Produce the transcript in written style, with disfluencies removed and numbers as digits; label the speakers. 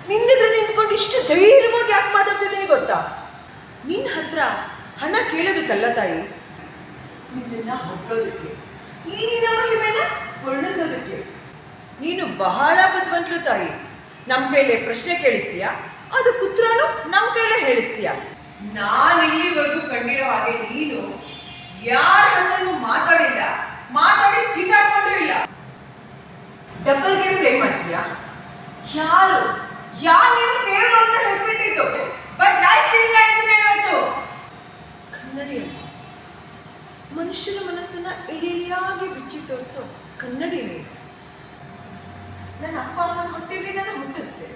Speaker 1: ನಿನ್ನೆದ್ರು ನಿಂತ್ಕೊಂಡು ಇಷ್ಟು ಧೈರ್ಯವಾಗಿ ಯಾಕೆ ಮಾತಾಡ್ತಿದ್ದೀನಿ ಗೊತ್ತಾ? ನಿನ್ನ ಹತ್ರ ಹಣ ಕೇಳೋದಕ್ಕಲ್ಲ ತಾಯಿ, ನಿನ್ನ ಹೊಗಳೋದಕ್ಕೆ, ಈ ನಿನ್ನ ಮಹಿಮೆನ ವರ್ಣಿಸೋದಕ್ಕೆ. ನೀನು ಬಹಳ ಬುದ್ಧಿವಂತಳು ತಾಯಿ. ನಮ್ಮ ಕೈಲೇ ಪ್ರಶ್ನೆ ಕೇಳಿಸ್ತೀಯಾ, ಅದಕ್ಕೆ ಉತ್ತರನು ನಮ್ಮ ಕೈಲೇ ಹೇಳಿಸ್ತೀಯ. ನಾನು ಇಲ್ಲಿವರೆಗೂ ಕಂಡಿರೋ ಹಾಗೆ ನೀನು ಯಾರ ಹತ್ರನೂ ಮಾತಾಡಿಲ್ಲ, ಮಾತಾಡಿ ಸಿಕ್ಕಾಕೊಂಡು ಇಲ್ಲ. ಡಬಲ್ ಗೇಮ್ ಪ್ಲೇ ಮಾಡ್ತೀಯಾ? ಯಾರು ನೀನು ದೇವರು ಅಂತ ಹೆಸರಿಟ್ಟಿದ್ದು, ಬದಲಾಯಿಸಿಲ್ಲ ಇದನ್ನ ಇವತ್ತು. ಕನ್ನಡಿ ಅಲ್ಲ, ಮನುಷ್ಯನ ಮನಸ್ಸನ್ನ ಇಳಿಯಾಗಿ ಬಿಚ್ಚಿ ತೋರಿಸೋ ಕನ್ನಡಿ ನೀನು. ನನ್ನ ಅಪ್ಪ ಅಮ್ಮನ ಹೊಟ್ಟೆಲಿ ನಾನು ಹುಟ್ಟಿಸ್ತೆ,